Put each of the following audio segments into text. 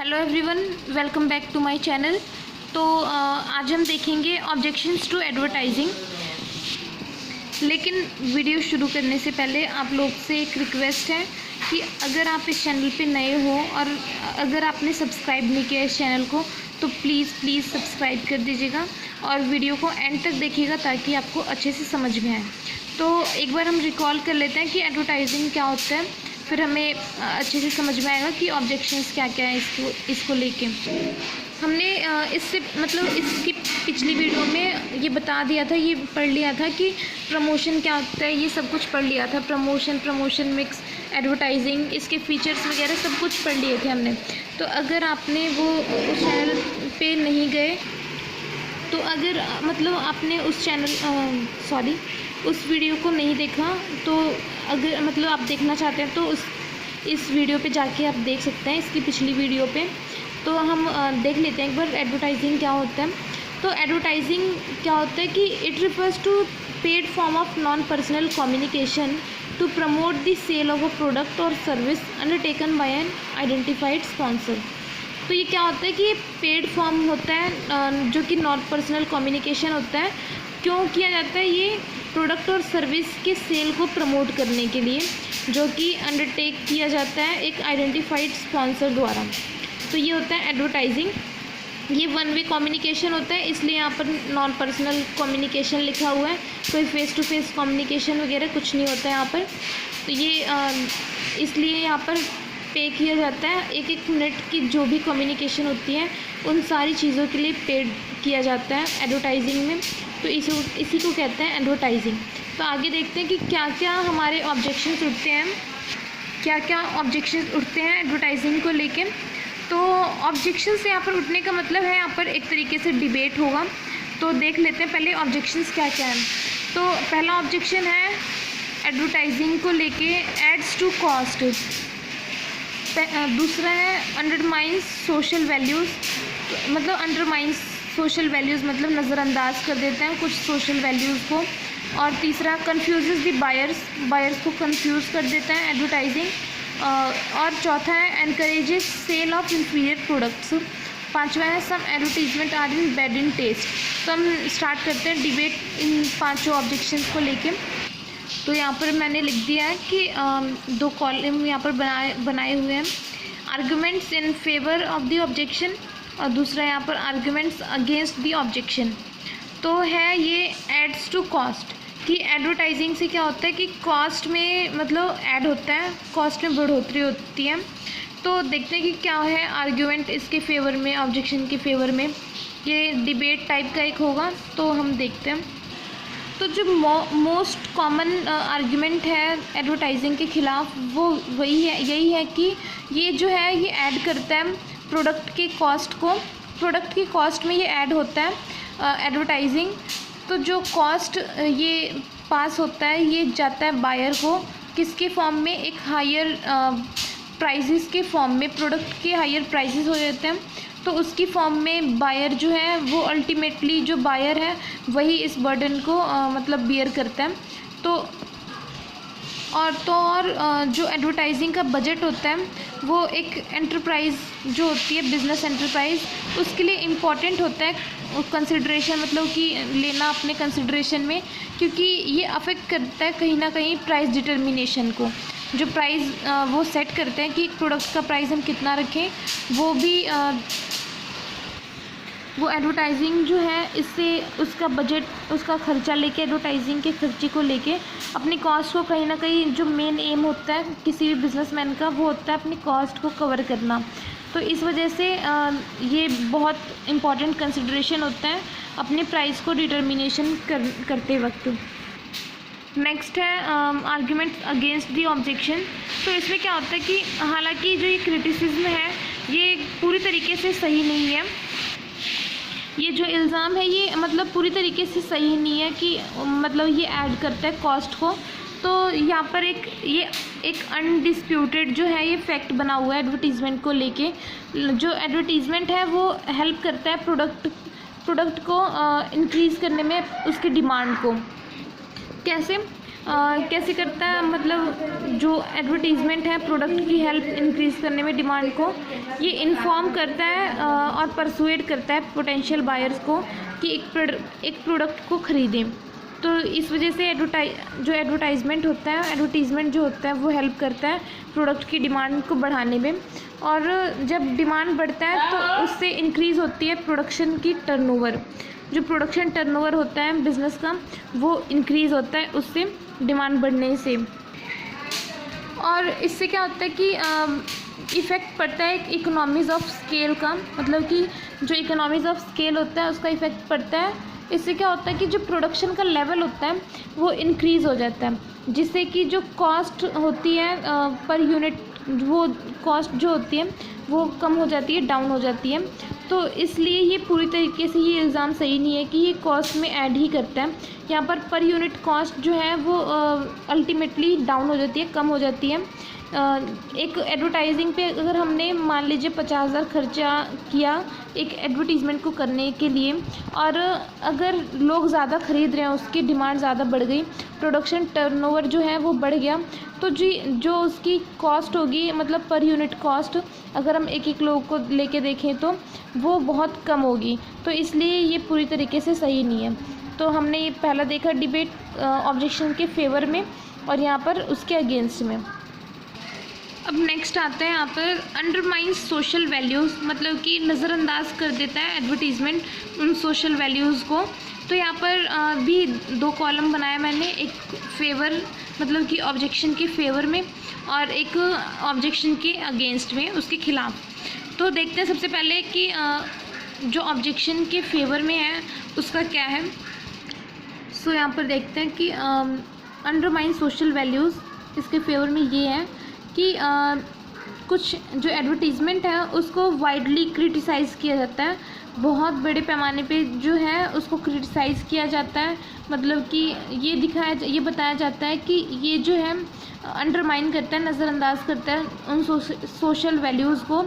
Hello everyone, welcome back to my channel. तो आज हम देखेंगे ऑब्जेक्शंस टू एडवर्टाइजिंग। लेकिन वीडियो शुरू करने से पहले आप लोग से एक रिक्वेस्ट है कि अगर आप इस चैनल पे नए हो और अगर आपने सब्सक्राइब नहीं किया इस चैनल को तो प्लीज़ सब्सक्राइब कर दीजिएगा और वीडियो को एंड तक देखिएगा ताकि आपको अच्छे से समझ में आए। तो एक बार हम रिकॉल कर लेते हैं कि एडवर्टाइजिंग क्या होता है, फिर हमें अच्छे से समझ में आएगा कि ऑब्जेक्शंस क्या क्या है इसको लेके। हमने इसकी पिछली वीडियो में ये बता दिया था, ये पढ़ लिया था कि प्रमोशन क्या होता है, ये सब कुछ पढ़ लिया था। प्रमोशन मिक्स, एडवर्टाइजिंग, इसके फीचर्स वगैरह सब कुछ पढ़ लिए थे हमने। तो अगर आपने वो उस चैनल पे नहीं गए तो अगर आपने उस वीडियो को नहीं देखा तो अगर आप देखना चाहते हैं तो इस वीडियो पे जाके आप देख सकते हैं, इसकी पिछली वीडियो पे। तो हम देख लेते हैं एक बार एडवर्टाइजिंग क्या होता है। तो एडवर्टाइजिंग क्या होता है कि it refers to paid form of non personal communication to promote the sale of a product और service undertaken by an identified sponsor. तो ये क्या होता है कि ये पेड फॉर्म होता है जो कि नॉन पर्सनल कम्युनिकेशन होता है। क्यों किया जाता है? ये प्रोडक्ट और सर्विस के सेल को प्रमोट करने के लिए, जो कि अंडरटेक किया जाता है एक आइडेंटिफाइड स्पॉन्सर द्वारा। तो ये होता है एडवर्टाइजिंग। ये वन वे कम्युनिकेशन होता है, इसलिए यहाँ पर नॉन पर्सनल कम्युनिकेशन लिखा हुआ है। कोई फेस टू फेस कम्युनिकेशन वगैरह कुछ नहीं होता है यहाँ पर। तो ये इसलिए यहाँ पर पे किया जाता है। एक मिनट की जो भी कम्युनिकेशन होती है उन सारी चीज़ों के लिए पेड किया जाता है एडवर्टाइजिंग में। तो इसी को कहते हैं एडवर्टाइजिंग। तो आगे देखते हैं कि क्या क्या हमारे ऑब्जेक्शंस उठते हैं एडवर्टाइजिंग को लेके। तो ऑब्जेक्शंस यहाँ पर उठने का मतलब है यहाँ पर एक तरीके से डिबेट होगा। तो देख लेते हैं पहले ऑब्जेक्शंस क्या क्या हैं। तो पहला ऑब्जेक्शन है एडवर्टाइजिंग को लेके एड्स टू कॉस्ट। दूसरा है अंडरमाइंस सोशल वैल्यूज़, मतलब नज़रअंदाज कर देते हैं कुछ सोशल वैल्यूज़ को। और तीसरा कन्फ्यूज़ द बायर्स को कंफ्यूज कर देता है एडवर्टाइजिंग। और चौथा है encourages sale of inferior products. पांचवा है some advertisement are in bad in taste. तो हम स्टार्ट करते हैं डिबेट इन पांचों ऑब्जेक्शंस को लेके। तो यहाँ पर मैंने लिख दिया है कि दो कॉलम यहाँ पर बनाए हुए हैं, arguments in favour of the objection और दूसरा यहाँ पर आर्गुमेंट्स अगेंस्ट द ऑब्जेक्शन। तो है ये एड्स टू कॉस्ट कि एडवर्टाइजिंग से क्या होता है कि कॉस्ट में ऐड होता है, कॉस्ट में बढ़ोतरी होती है। तो देखते हैं कि क्या है आर्गुमेंट इसके फेवर में, ऑब्जेक्शन के फेवर में। ये डिबेट टाइप का एक होगा, तो हम देखते हैं। तो जो मोस्ट कॉमन आर्गुमेंट है एडवर्टाइजिंग के ख़िलाफ़ वो यही है कि ये जो है ये ऐड करता है प्रोडक्ट के कॉस्ट को। प्रोडक्ट की कॉस्ट में ये ऐड होता है एडवर्टाइजिंग। तो जो कॉस्ट ये पास होता है ये जाता है बायर को, किसके फॉर्म में? एक हायर प्राइसेस के फॉर्म में। प्रोडक्ट के हायर प्राइसेस हो जाते हैं तो उसकी फॉर्म में बायर जो है वो अल्टीमेटली जो बायर है वही इस बर्डन को बियर करता है। और जो एडवर्टाइजिंग का बजट होता है वो एक एंटरप्राइज जो होती है, बिजनेस एंटरप्राइज, उसके लिए इम्पॉर्टेंट होता है कंसिड्रेशन, कि लेना अपने कंसिड्रेशन में, क्योंकि ये अफेक्ट करता है कहीं ना कहीं प्राइस डिटर्मिनेशन को। जो प्राइस वो सेट करते हैं कि एक प्रोडक्ट का प्राइस हम कितना रखें, वो भी वो एडवर्टाइजिंग जो है इससे उसका बजट, उसका खर्चा लेके, एडवर्टाइजिंग के खर्चे को लेके अपनी कॉस्ट को कहीं ना कहीं, जो मेन एम होता है किसी भी बिजनेसमैन का वो होता है अपनी कॉस्ट को कवर करना। तो इस वजह से ये बहुत इम्पॉर्टेंट कंसिडरेशन होता है अपने प्राइस को डिटर्मिनेशन करते वक्त। नेक्स्ट है आर्ग्यूमेंट अगेंस्ट दी ऑब्जेक्शन। तो इसमें क्या होता है कि हालांकि जो ये क्रिटिसिज्म है ये पूरी तरीके से सही नहीं है, ये जो इल्ज़ाम है ये पूरी तरीके से सही नहीं है कि ये ऐड करता है कॉस्ट को। तो यहाँ पर एक अनडिस्प्यूटेड जो है ये फैक्ट बना हुआ है एडवर्टीज़मेंट को लेके। जो एडवर्टीज़मेंट है वो हेल्प करता है प्रोडक्ट को इंक्रीज़ करने में, उसकी डिमांड को। कैसे? कैसे करता है, मतलब जो एडवर्टीज़मेंट है प्रोडक्ट की हेल्प इंक्रीज़ करने में डिमांड को, ये इन्फॉर्म करता है और परसुएड करता है पोटेंशियल बायर्स को कि एक प्रोडक्ट को ख़रीदें। तो इस वजह से एडवर्टाइजमेंट जो होता है वो हेल्प करता है प्रोडक्ट की डिमांड को बढ़ाने में। और जब डिमांड बढ़ता है तो उससे इंक्रीज़ होती है प्रोडक्शन की टर्नओवर। जो प्रोडक्शन टर्नओवर होता है बिज़नेस का वो इंक्रीज़ होता है उससे, डिमांड बढ़ने से। और इससे क्या होता है कि इफ़ेक्ट पड़ता है इकोनॉमीज़ ऑफ स्केल का, मतलब कि जो इकोनॉमीज़ ऑफ स्केल होता है उसका इफ़ेक्ट पड़ता है। इससे क्या होता है कि जो प्रोडक्शन का लेवल होता है वो इंक्रीज़ हो जाता है, जिससे कि जो कॉस्ट होती है पर यूनिट, वो कॉस्ट जो होती है वो कम हो जाती है, डाउन हो जाती है। तो इसलिए ये पूरी तरीके से ये इल्ज़ाम सही नहीं है कि ये कॉस्ट में ऐड ही करता है। यहाँ पर यूनिट कॉस्ट जो है वो अल्टीमेटली डाउन हो जाती है, कम हो जाती है। एक एडवर्टाइजिंग पे अगर हमने मान लीजिए 50,000 खर्चा किया एक एडवर्टीज़मेंट को करने के लिए, और अगर लोग ज़्यादा ख़रीद रहे हैं, उसकी डिमांड ज़्यादा बढ़ गई, प्रोडक्शन टर्नओवर जो है वो बढ़ गया, तो जो उसकी कॉस्ट होगी, मतलब पर यूनिट कॉस्ट अगर हम एक लोग को लेके देखें तो वो बहुत कम होगी। तो इसलिए ये पूरी तरीके से सही नहीं है। तो हमने ये पहला देखा डिबेट ऑब्जेक्शन के फेवर में और यहाँ पर उसके अगेंस्ट में। अब नेक्स्ट आता है यहाँ पर अंडरमाइंस सोशल वैल्यूज़, मतलब कि नज़रअंदाज कर देता है एडवर्टीज़मेंट उन सोशल वैल्यूज़ को। तो यहाँ पर भी 2 कॉलम बनाया मैंने, एक फेवर मतलब कि ऑब्जेक्शन के फेवर में और एक ऑब्जेक्शन के अगेंस्ट में, उसके खिलाफ। तो देखते हैं सबसे पहले कि जो ऑब्जेक्शन के फेवर में है उसका क्या है। सो यहाँ पर देखते हैं कि अंडरमाइन सोशल वैल्यूज़, इसके फेवर में ये है कि कुछ जो एडवर्टीज़मेंट है उसको वाइडली क्रिटिसाइज़ किया जाता है, बहुत बड़े पैमाने पे जो है उसको क्रिटिसाइज़ किया जाता है। मतलब कि ये बताया जाता है कि ये जो है अंडरमाइन करता है, नज़रअंदाज करता है उन सोशल वैल्यूज़ को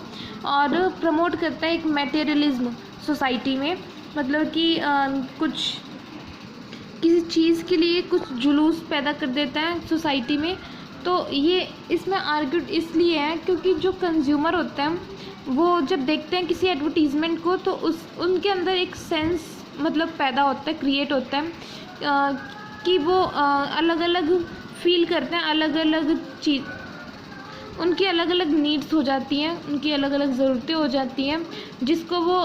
और प्रमोट करता है एक मटेरियलिज्म सोसाइटी में। मतलब कि कुछ किसी चीज़ के लिए कुछ जुलूस पैदा कर देता है सोसाइटी में। तो ये इसमें आर्ग्यूड इसलिए है क्योंकि जो कंज्यूमर होता है वो जब देखते हैं किसी एडवर्टीज़मेंट को तो उनके अंदर एक सेंस मतलब पैदा होता है, क्रिएट होता है कि वो अलग अलग फील करते हैं, अलग अलग चीज़, उनकी अलग अलग नीड्स हो जाती हैं, उनकी अलग अलग ज़रूरतें हो जाती हैं, जिसको वो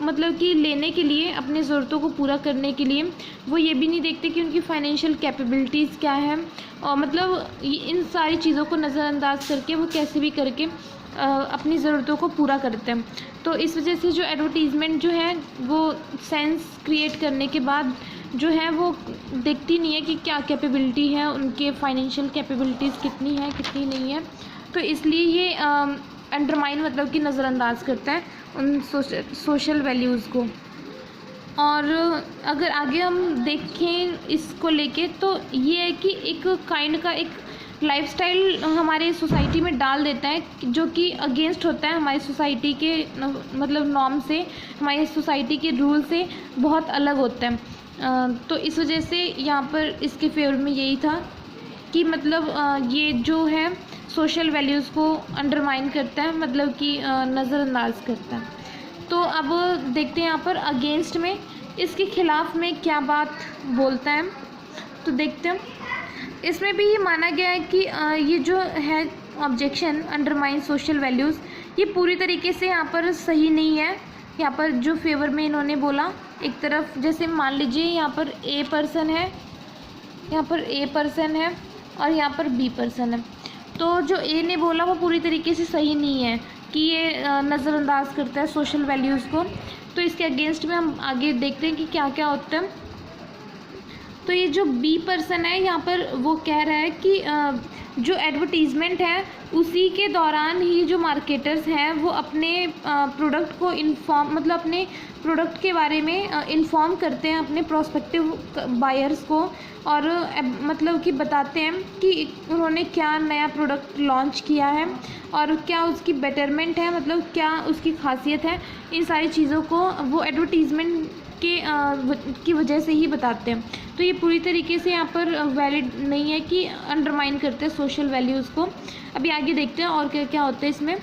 मतलब कि लेने के लिए, अपनी ज़रूरतों को पूरा करने के लिए वो ये भी नहीं देखते कि उनकी फाइनेंशियल कैपेबिलिटीज़ क्या है, और मतलब इन सारी चीज़ों को नज़रअंदाज करके वो कैसे भी करके अपनी ज़रूरतों को पूरा करते हैं। तो इस वजह से जो एडवर्टीज़मेंट जो है वो सेंस क्रिएट करने के बाद जो है वो देखती नहीं है कि क्या कैपेबिलिटी है, उनके फाइनेंशियल कैपेबिलिटीज़ कितनी है कितनी नहीं है। तो इसलिए ये अंडरमाइन मतलब कि नज़रअंदाज करता है उन सोशल वैल्यूज़ को। और अगर आगे हम देखें इसको लेके तो ये है कि एक काइंड का एक लाइफस्टाइल हमारे सोसाइटी में डाल देता है जो कि अगेंस्ट होता है हमारी सोसाइटी के मतलब नॉर्म से, हमारी सोसाइटी के रूल से बहुत अलग होता है। तो इस वजह से यहाँ पर इसके फेवर में यही था कि मतलब ये जो है सोशल वैल्यूज़ को अंडरमाइन करता है, मतलब कि नज़रअंदाज करता है। तो अब देखते हैं यहाँ पर अगेंस्ट में इसके ख़िलाफ़ में क्या बात बोलता है। तो देखते हैं इसमें भी ये माना गया है कि ये जो है ऑब्जेक्शन अंडरमाइन सोशल वैल्यूज़ ये पूरी तरीके से यहाँ पर सही नहीं है। यहाँ पर जो फेवर में इन्होंने बोला, एक तरफ जैसे मान लीजिए यहाँ पर ए पर्सन है, यहाँ पर ए पर्सन है और यहाँ पर बी पर्सन है। तो जो ए ने बोला वो पूरी तरीके से सही नहीं है कि ये नज़रअंदाज करता है सोशल वैल्यूज़ को। तो इसके अगेंस्ट में हम आगे देखते हैं कि क्या क्या होता है। तो ये जो बी पर्सन है यहाँ पर वो कह रहा है कि जो एडवर्टीज़मेंट है उसी के दौरान ही जो मार्केटर्स हैं वो अपने प्रोडक्ट को मतलब अपने प्रोडक्ट के बारे में इन्फॉर्म करते हैं अपने प्रोस्पेक्टिव बायर्स को, और मतलब कि बताते हैं कि उन्होंने क्या नया प्रोडक्ट लॉन्च किया है और क्या उसकी बेटरमेंट है, मतलब क्या उसकी खासियत है। इन सारी चीज़ों को वो एडवर्टीज़मेंट की वजह से ही बताते हैं। तो ये पूरी तरीके से यहाँ पर वैलिड नहीं है कि अंडरमाइन करते हैं सोशल वैल्यूज़ को। अभी आगे देखते हैं और क्या क्या होता है इसमें।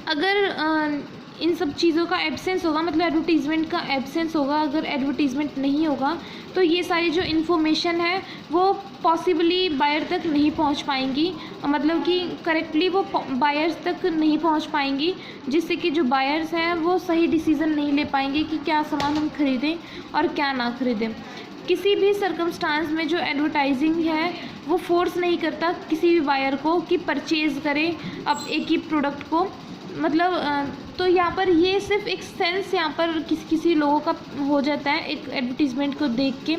अगर इन सब चीज़ों का एब्सेंस होगा, मतलब एडवर्टीज़मेंट का एब्सेंस होगा, अगर एडवर्टीज़मेंट नहीं होगा तो ये सारी जो इन्फॉर्मेशन है वो पॉसिबली बायर तक नहीं पहुंच पाएंगी, मतलब कि करेक्टली वो बायर्स तक नहीं पहुंच पाएंगी, जिससे कि जो बायर्स हैं वो सही डिसीज़न नहीं ले पाएंगे कि क्या सामान हम खरीदें और क्या ना खरीदें। किसी भी सर्कमस्टांस में जो एडवर्टाइजिंग है वो फोर्स नहीं करता किसी भी बायर को कि परचेज़ करें अब एक ही प्रोडक्ट को, मतलब तो यहाँ पर ये सिर्फ एक सेंस यहाँ पर किसी लोगों का हो जाता है एक एडवर्टीज़मेंट को देख के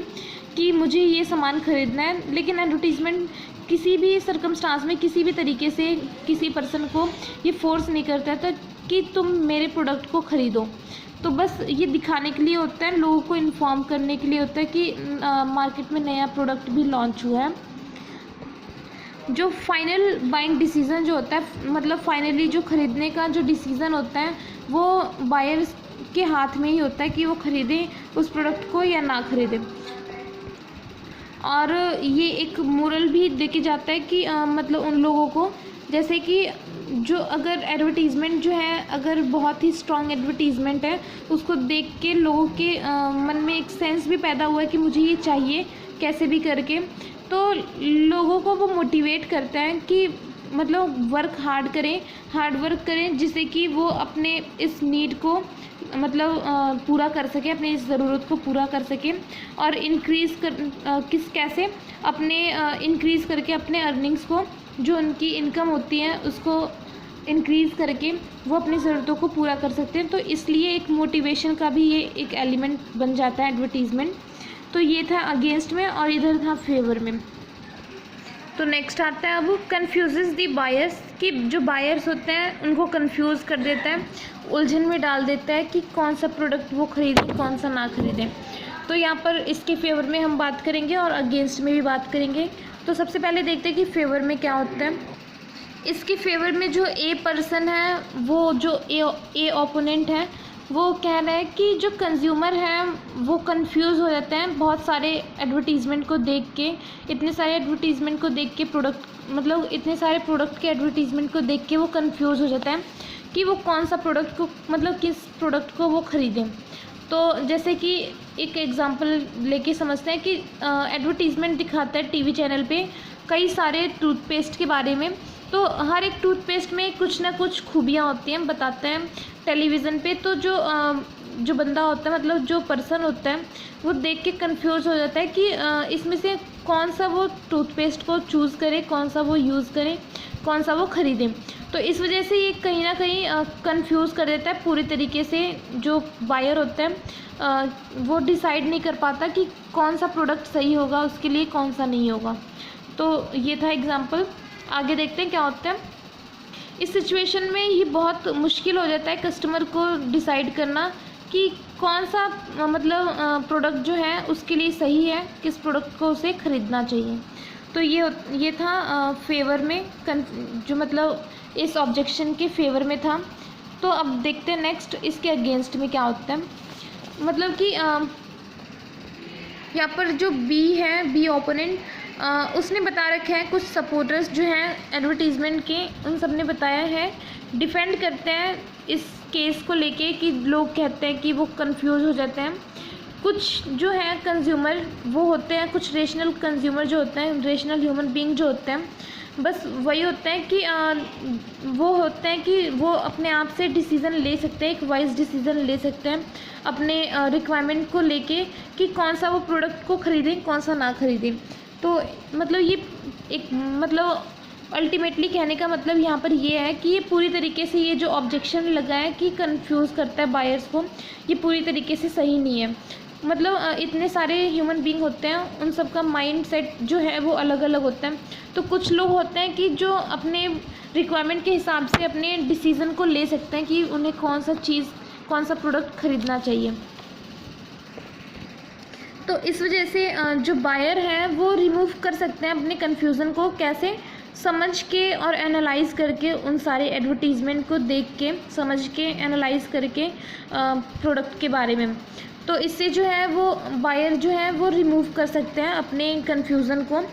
कि मुझे ये सामान ख़रीदना है, लेकिन एडवर्टीज़मेंट किसी भी सर्कमस्टांस में किसी भी तरीके से किसी पर्सन को ये फोर्स नहीं करता था कि तुम मेरे प्रोडक्ट को ख़रीदो। तो बस ये दिखाने के लिए होता है, लोगों को इन्फॉर्म करने के लिए होता है कि मार्केट में नया प्रोडक्ट भी लॉन्च हुआ है। जो फाइनल बाइंग डिसीज़न जो होता है, मतलब फाइनली जो ख़रीदने का जो डिसीज़न होता है वो बायर्स के हाथ में ही होता है कि वो ख़रीदें उस प्रोडक्ट को या ना ख़रीदें। और ये एक मोरल भी देके जाता है कि मतलब उन लोगों को, जैसे कि जो अगर एडवर्टीज़मेंट जो है अगर बहुत ही स्ट्रॉन्ग एडवर्टीज़मेंट है उसको देख के लोगों के मन में एक सेंस भी पैदा हुआ है कि मुझे ये चाहिए कैसे भी करके, तो लोगों को वो मोटिवेट करता है कि मतलब हार्ड वर्क करें जिससे कि वो अपने इस नीड को मतलब पूरा कर सके, अपने इस ज़रूरत को पूरा कर सके और कैसे अपने इंक्रीज़ करके अपने अर्निंग्स को, जो उनकी इनकम होती है उसको इंक्रीज़ करके वो अपनी ज़रूरतों को पूरा कर सकते हैं। तो इसलिए एक मोटिवेशन का भी ये एक एलिमेंट बन जाता है एडवर्टीज़मेंट। तो ये था अगेंस्ट में और इधर था फेवर में। तो नेक्स्ट आता है अब कन्फ्यूज़ दी बायर्स, कि जो बायर्स होते हैं उनको कंफ्यूज कर देता है, उलझन में डाल देता है कि कौन सा प्रोडक्ट वो ख़रीदें कौन सा ना ख़रीदें। तो यहाँ पर इसके फेवर में हम बात करेंगे और अगेंस्ट में भी बात करेंगे। तो सबसे पहले देखते हैं कि फेवर में क्या होता है। इसके फेवर में जो ए पर्सन है, वो जो ए ओपोनेंट है, वो कह रहा है कि जो कंज्यूमर हैं वो कंफ्यूज हो जाते हैं बहुत सारे एडवर्टीज़मेंट को देख के, इतने सारे एडवर्टीज़मेंट को देख के मतलब इतने सारे प्रोडक्ट के एडवर्टीज़मेंट को देख के वो कंफ्यूज हो जाता है कि वो कौन सा प्रोडक्ट को, मतलब किस प्रोडक्ट को वो ख़रीदें। तो जैसे कि एक एग्जांपल लेके समझते हैं कि एडवर्टीज़मेंट दिखाता है टीवी चैनल पे कई सारे टूथपेस्ट के बारे में, तो हर एक टूथपेस्ट में कुछ ना कुछ खूबियाँ होती हैं, बताते हैं टेलीविज़न पे। तो जो बंदा होता है, मतलब जो पर्सन होता है, वो देख के कंफ्यूज हो जाता है कि इसमें से कौन सा वो टूथपेस्ट को चूज़ करे, कौन सा वो यूज़ करें, कौन सा वो ख़रीदें। तो इस वजह से ये कहीं ना कहीं कंफ्यूज कर देता है पूरी तरीके से। जो बायर होता है वो डिसाइड नहीं कर पाता कि कौन सा प्रोडक्ट सही होगा उसके लिए, कौन सा नहीं होगा। तो ये था एग्ज़ाम्पल। आगे देखते हैं क्या होता है। इस सिचुएशन में ये बहुत मुश्किल हो जाता है कस्टमर को डिसाइड करना कि कौन सा मतलब प्रोडक्ट जो है उसके लिए सही है, किस प्रोडक्ट को उसे ख़रीदना चाहिए। तो ये था फेवर में, जो मतलब इस ऑब्जेक्शन के फेवर में था। तो अब देखते हैं नेक्स्ट इसके अगेंस्ट में क्या होता है। मतलब कि यहाँ पर जो बी ओपोनेंट, उसने बता रखा है, कुछ सपोर्टर्स जो हैं एडवर्टीज़मेंट के, उन सब ने बताया है, डिफेंड करते हैं इस केस को लेके कि लोग कहते हैं कि वो कंफ्यूज हो जाते हैं। कुछ जो है कंज्यूमर वो होते हैं, कुछ रेशनल कंज्यूमर जो होते हैं, रेशनल ह्यूमन बीइंग जो होते हैं, बस वही होते हैं कि वो होते हैं कि वो अपने आप से डिसीज़न ले सकते हैं, एक वाइज डिसीज़न ले सकते हैं अपने रिक्वायरमेंट को लेके कि कौन सा वो प्रोडक्ट को ख़रीदें, कौन सा ना ख़रीदें। तो मतलब ये एक मतलब अल्टीमेटली कहने का मतलब यहाँ पर ये है कि ये पूरी तरीके से ये जो ऑब्जेक्शन लगा है कि कंफ्यूज करता है बायर्स को, ये पूरी तरीके से सही नहीं है। मतलब इतने सारे ह्यूमन बीइंग होते हैं, उन सब का माइंड सेट जो है वो अलग अलग होता है। तो कुछ लोग होते हैं कि जो अपने रिक्वायरमेंट के हिसाब से अपने डिसीज़न को ले सकते हैं कि उन्हें कौन सा प्रोडक्ट ख़रीदना चाहिए। तो इस वजह से जो बायर है वो रिमूव कर सकते हैं अपने कन्फ्यूज़न को, कैसे, समझ के और एनालाइज करके उन सारे एडवर्टीज़मेंट को देख के, समझ के, एनालाइज करके प्रोडक्ट के बारे में, तो इससे जो है वो बायर जो है वो रिमूव कर सकते हैं अपने कन्फ्यूज़न को।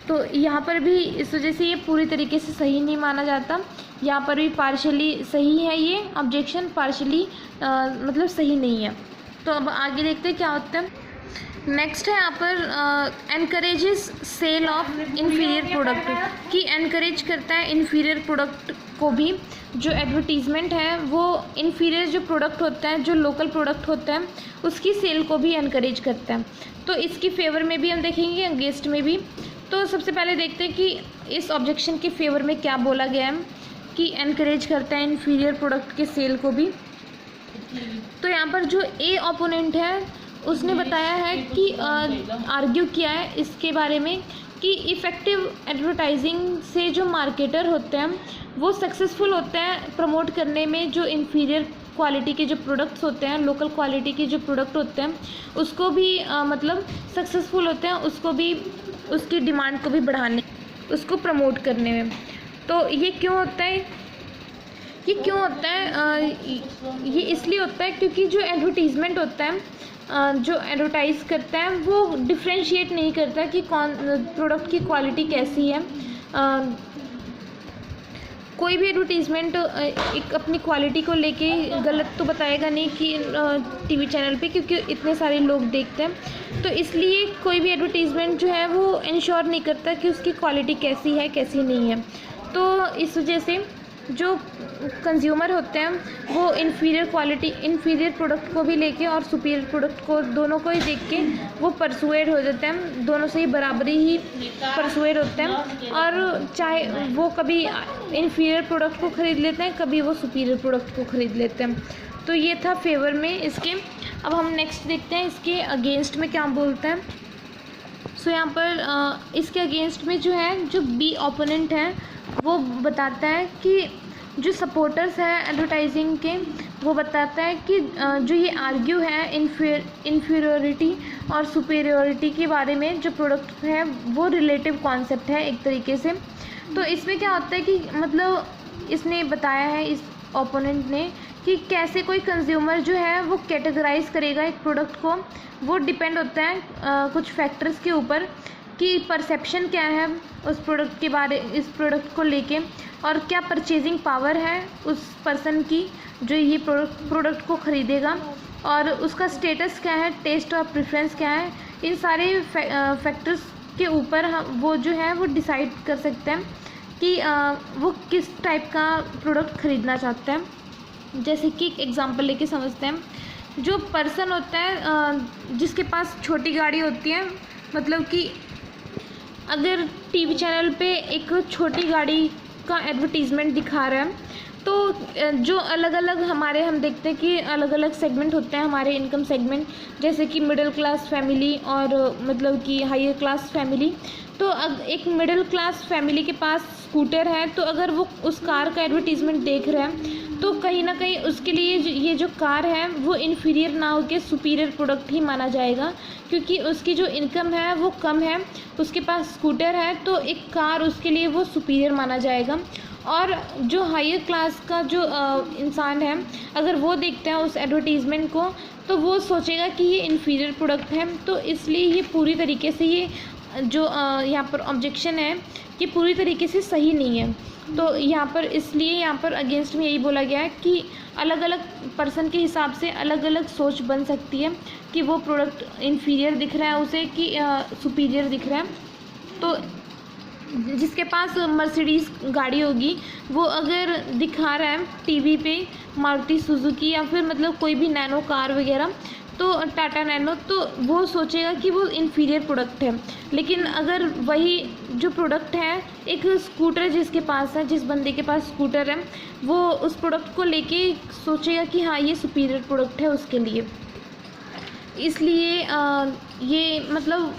तो यहाँ पर भी इस वजह से ये पूरी तरीके से सही नहीं माना जाता, यहाँ पर भी पार्शली सही है, ये ऑब्जेक्शन पार्शली मतलब सही नहीं है। तो अब आगे देखते हैं क्या होता है। नेक्स्ट है यहाँ पर encourages sale of inferior product, कि एनकरेज करता है इन्फीरियर प्रोडक्ट को भी। जो एडवर्टीज़मेंट है वो इन्फीरियर जो प्रोडक्ट होता है, जो लोकल प्रोडक्ट होता है, उसकी सेल को भी एनकरेज करता है। तो इसकी फेवर में भी हम देखेंगे, अगेंस्ट में भी। तो सबसे पहले देखते हैं कि इस ऑब्जेक्शन के फेवर में क्या बोला गया है कि एनकरेज करता है इन्फीरियर प्रोडक्ट के सेल को भी। तो यहाँ पर जो ए ओपोनेंट है उसने बताया है कि आर्ग्यू किया है इसके बारे में कि इफ़ेक्टिव एडवर्टाइजिंग से जो मार्केटर होते हैं वो सक्सेसफुल होते हैं प्रमोट करने में। जो इन्फीरियर क्वालिटी के जो प्रोडक्ट्स होते हैं, लोकल क्वालिटी के जो प्रोडक्ट होते हैं, उसको भी मतलब सक्सेसफुल होते हैं, उसको भी, उसकी डिमांड को भी बढ़ाने, उसको प्रमोट करने में। तो ये क्यों होता है? ये क्यों होता है? ये इसलिए होता है क्योंकि जो एडवर्टीज़मेंट होता है, जो एडवर्टाइज़ करता है, वो डिफ्रेंशिएट नहीं करता कि कौन प्रोडक्ट की क्वालिटी कैसी है। कोई भी एडवर्टीज़मेंट एक अपनी क्वालिटी को लेके गलत तो बताएगा नहीं कि टीवी चैनल पे, क्योंकि इतने सारे लोग देखते हैं। तो इसलिए कोई भी एडवर्टीज़मेंट जो है वो इंश्योर नहीं करता कि उसकी क्वालिटी कैसी है, कैसी नहीं है। तो इस वजह से जो कंज्यूमर होते हैं वो इन्फीरियर प्रोडक्ट को भी लेके और सुपीरियर प्रोडक्ट को, दोनों को ही देख के वो परसुएड हो जाते हैं, दोनों से ही बराबरी ही परसुएड होते हैं। और चाहे वो कभी इन्फीरियर प्रोडक्ट को ख़रीद लेते हैं, कभी वो सुपीरियर प्रोडक्ट को ख़रीद लेते हैं। तो ये था फेवर में इसके। अब हम नेक्स्ट देखते हैं इसके अगेंस्ट में क्या बोलता है। सो यहाँ पर इसके अगेंस्ट में जो है, जो बी ओपोनेंट है, वो बताता है कि जो सपोर्टर्स हैं एडवर्टाइजिंग के, वो बताता है कि जो ये आर्ग्यू है इन्फीरियरिटी और सुपीरियरिटी के बारे में, जो प्रोडक्ट है वो रिलेटिव कॉन्सेप्ट है एक तरीके से। तो इसमें क्या होता है कि मतलब इसने बताया है, इस ओपोनेंट ने, कि कैसे कोई कंज्यूमर जो है वो कैटेगराइज करेगा एक प्रोडक्ट को। वो डिपेंड होता है कुछ फैक्टर्स के ऊपर कि परसेप्शन क्या है उस प्रोडक्ट के बारे, इस प्रोडक्ट को लेके, और क्या परचेजिंग पावर है उस पर्सन की जो ये प्रोडक्ट को ख़रीदेगा, और उसका स्टेटस क्या है, टेस्ट और प्रेफरेंस क्या है। इन सारे फैक्टर्स के ऊपर हम वो जो है वो डिसाइड कर सकते हैं कि वो किस टाइप का प्रोडक्ट ख़रीदना चाहते हैं। जैसे कि एक एग्ज़ाम्पल लेके समझते हैं। जो पर्सन होता है जिसके पास छोटी गाड़ी होती है, मतलब कि अगर टीवी चैनल पे एक छोटी गाड़ी का एडवर्टीज़मेंट दिखा रहा है, तो जो अलग अलग हमारे, हम देखते हैं कि अलग अलग सेगमेंट होते हैं हमारे इनकम सेगमेंट, जैसे कि मिडिल क्लास फैमिली और मतलब कि हायर क्लास फैमिली। तो एक मिडिल क्लास फैमिली के पास स्कूटर है, तो अगर वो उस कार का एडवर्टीज़मेंट देख रहे हैं, तो कहीं ना कहीं उसके लिए ये जो कार है वो इन्फीरियर ना होकर सुपीरियर प्रोडक्ट ही माना जाएगा, क्योंकि उसकी जो इनकम है वो कम है, उसके पास स्कूटर है, तो एक कार उसके लिए वो सुपीरियर माना जाएगा। और जो हायर क्लास का जो इंसान है, अगर वो देखता है उस एडवर्टीज़मेंट को, तो वो सोचेगा कि ये इन्फीरियर प्रोडक्ट है। तो इसलिए ये पूरी तरीके से, ये जो यहाँ पर ऑब्जेक्शन है, ये पूरी तरीके से सही नहीं है। तो यहाँ पर इसलिए यहाँ पर अगेंस्ट में यही बोला गया है कि अलग अलग पर्सन के हिसाब से अलग अलग सोच बन सकती है कि वो प्रोडक्ट इन्फीरियर दिख रहा है उसे कि सुपीरियर दिख रहा है। तो जिसके पास मर्सिडीज़ गाड़ी होगी, वो अगर दिखा रहा है टीवी पे मारुति सुजुकी या फिर मतलब कोई भी नैनो कार वगैरह, तो टाटा नैनो, तो वो सोचेगा कि वो इन्फीरियर प्रोडक्ट है। लेकिन अगर वही जो प्रोडक्ट है, एक स्कूटर जिसके पास है, जिस बंदे के पास स्कूटर है, वो उस प्रोडक्ट को लेके सोचेगा कि हाँ ये सुपीरियर प्रोडक्ट है उसके लिए। इसलिए ये मतलब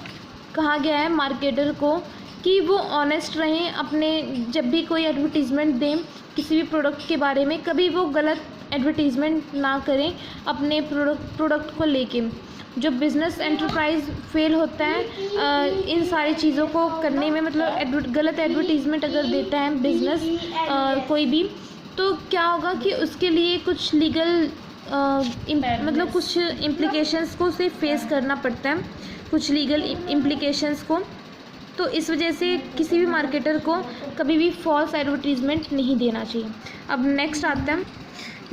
कहा गया है मार्केटर को कि वो ऑनेस्ट रहें अपने, जब भी कोई एडवर्टीज़मेंट दें किसी भी प्रोडक्ट के बारे में, कभी वो गलत एडवर्टीज़मेंट ना करें अपने प्रोडक्ट को लेके। जो बिज़नेस एंटरप्राइज फेल होता है इन सारी चीज़ों को करने में, मतलब गलत एडवर्टीज़मेंट अगर देता है बिज़नेस कोई भी, तो क्या होगा कि उसके लिए कुछ लीगल मतलब कुछ इम्प्लिकेशंस को उसे फेस करना पड़ता है, कुछ लीगल इम्प्लिकेशंस को। तो इस वजह से किसी भी मार्केटर को कभी भी फॉल्स एडवर्टीज़मेंट नहीं देना चाहिए। अब नेक्स्ट आता है,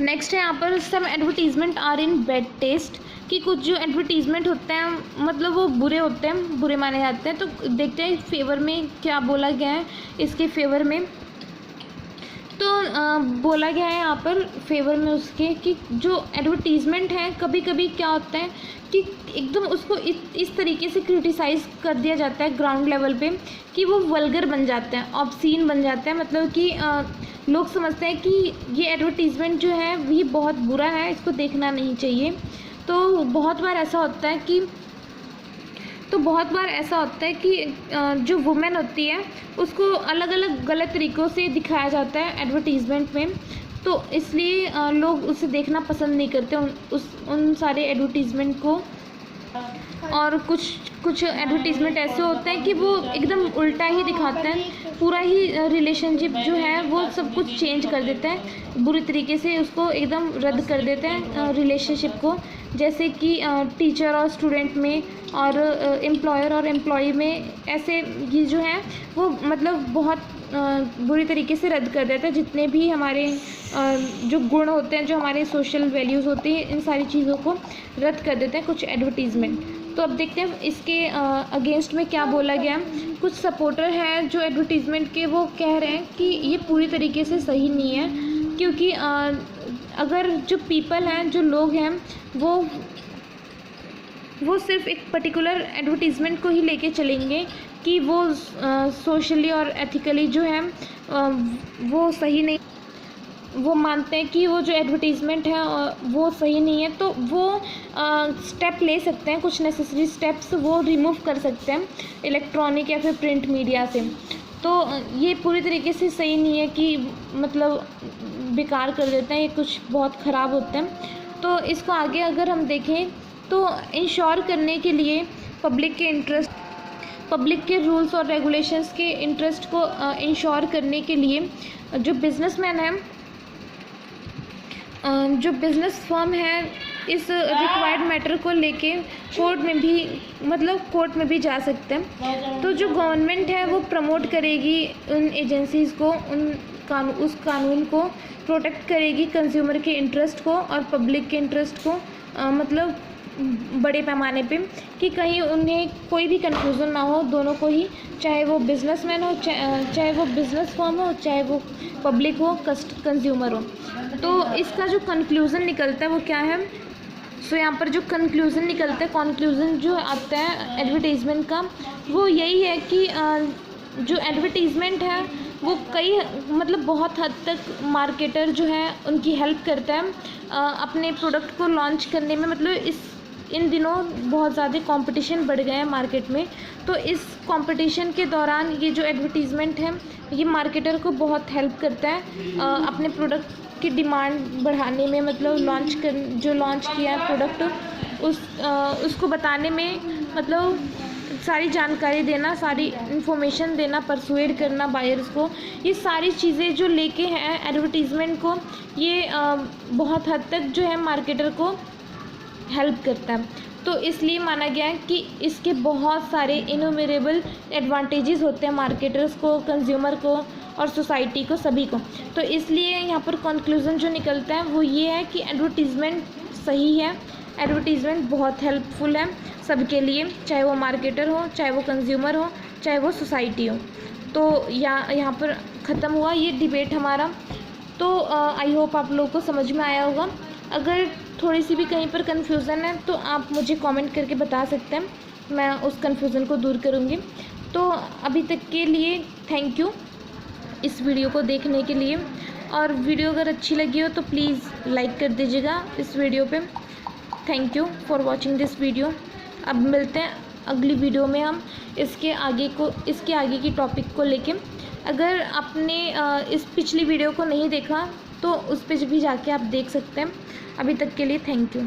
नेक्स्ट है यहाँ पर some advertisement are in bad taste, कि कुछ जो एडवर्टीज़मेंट होते हैं मतलब वो बुरे होते हैं, बुरे माने जाते हैं। तो देखते हैं फेवर में क्या बोला गया है इसके फेवर में। तो बोला गया है यहाँ पर फेवर में उसके कि जो एडवर्टीज़मेंट है कभी कभी क्या होता है कि एकदम उसको इस तरीके से क्रिटिसाइज़ कर दिया जाता है ग्राउंड लेवल पे कि वो वल्गर बन जाता है, ऑब्सीन बन जाता है। मतलब कि लोग समझते हैं कि ये एडवर्टीज़मेंट जो है ये बहुत बुरा है, इसको देखना नहीं चाहिए। तो बहुत बार ऐसा होता है कि जो वुमेन होती है उसको अलग अलग गलत तरीक़ों से दिखाया जाता है एडवर्टीज़मेंट में, तो इसलिए लोग उसे देखना पसंद नहीं करते उन सारे एडवर्टीज़मेंट को। और कुछ एडवर्टीज़मेंट ऐसे होते हैं कि वो एकदम उल्टा ही दिखाते हैं, पूरा ही रिलेशनशिप जो है वो सब कुछ चेंज कर देते हैं, बुरी तरीके से उसको एकदम रद्द कर देते हैं रिलेशनशिप को। जैसे कि टीचर और स्टूडेंट में और एम्प्लॉयर और एम्प्लॉई में, ऐसे ये जो है वो मतलब बहुत बुरी तरीके से रद्द कर देता है जितने भी हमारे जो गुण होते हैं, जो हमारे सोशल वैल्यूज़ होती हैं, इन सारी चीज़ों को रद्द कर देते हैं कुछ एडवर्टीज़मेंट। तो अब देखते हैं इसके अगेंस्ट में क्या बोला गया। कुछ सपोर्टर हैं जो एडवर्टीज़मेंट के, वो कह रहे हैं कि ये पूरी तरीके से सही नहीं है, क्योंकि अगर जो पीपल हैं, जो लोग हैं, वो सिर्फ एक पर्टिकुलर एडवर्टीज़मेंट को ही लेके चलेंगे कि वो सोशली और एथिकली जो है वो सही नहीं, वो मानते हैं कि वो जो एडवर्टीज़मेंट है वो सही नहीं है, तो वो स्टेप ले सकते हैं, कुछ नेसेसरी स्टेप्स वो रिमूव कर सकते हैं इलेक्ट्रॉनिक या फिर प्रिंट मीडिया से। तो ये पूरी तरीके से सही नहीं है कि मतलब बेकार कर देते हैं, ये कुछ बहुत ख़राब होते हैं। तो इसको आगे अगर हम देखें तो इंश्योर करने के लिए पब्लिक के रूल्स और रेगुलेशंस के इंटरेस्ट को इंश्योर करने के लिए जो बिजनेसमैन है, जो बिज़नेस फर्म है, इस रिक्वायर्ड मैटर को लेके कोर्ट में भी जा सकते हैं। तो जो गवर्नमेंट है वो प्रमोट करेगी उन एजेंसीज़ को, उस कानून को प्रोटेक्ट करेगी, कंज्यूमर के इंटरेस्ट को और पब्लिक के इंटरेस्ट को, मतलब बड़े पैमाने पे, कि कहीं उन्हें कोई भी कन्फ्यूज़न ना हो दोनों को ही, चाहे वो बिजनेसमैन हो, चाहे वो बिज़नेस फर्म हो, चाहे वो पब्लिक हो, कंज्यूमर हो। तो इसका जो कंक्लूज़न निकलता है वो क्या है। सो यहाँ पर जो कंक्लूज़न निकलता है, कॉन्क्लूज़न जो आता है एडवर्टीज़मेंट का, वो यही है कि जो एडवर्टीज़मेंट है वो बहुत हद तक मार्केटर जो है उनकी हेल्प करता है अपने प्रोडक्ट को लॉन्च करने में। मतलब इन दिनों बहुत ज़्यादा कंपटीशन बढ़ गया है मार्केट में, तो इस कंपटीशन के दौरान ये जो एडवर्टीज़मेंट है ये मार्केटर को बहुत हेल्प करता है अपने प्रोडक्ट की डिमांड बढ़ाने में। मतलब जो लॉन्च किया है प्रोडक्ट उसको बताने में, मतलब सारी जानकारी देना, सारी इन्फॉर्मेशन देना, परसुएड करना बायर्स को, ये सारी चीज़ें जो लेके हैं एडवर्टीज़मेंट को, ये बहुत हद तक जो है मार्केटर को हेल्प करता है। तो इसलिए माना गया है कि इसके बहुत सारे इन्यूमरेबल एडवांटेजेस होते हैं मार्केटर्स को, कंज्यूमर को और सोसाइटी को, सभी को। तो इसलिए यहाँ पर कंक्लूज़न जो निकलता है वो ये है कि एडवर्टीज़मेंट सही है, एडवर्टीज़मेंट बहुत हेल्पफुल है सबके लिए, चाहे वो मार्केटर हो, चाहे वो कंज्यूमर हो, चाहे वो सोसाइटी हो। तो यहाँ पर ख़त्म हुआ ये डिबेट हमारा। तो आई होप आप लोगों को समझ में आया होगा। अगर थोड़ी सी भी कहीं पर कन्फ्यूज़न है तो आप मुझे कमेंट करके बता सकते हैं, मैं उस कन्फ्यूज़न को दूर करूँगी। तो अभी तक के लिए थैंक यू इस वीडियो को देखने के लिए, और वीडियो अगर अच्छी लगी हो तो प्लीज़ लाइक कर दीजिएगा इस वीडियो पे। Thank you for watching this video. अब मिलते हैं अगली वीडियो में हम इसके आगे की टॉपिक को लेके। अगर आपने इस पिछली वीडियो को नहीं देखा तो उस पर भी जाके आप देख सकते हैं। अभी तक के लिए थैंक यू।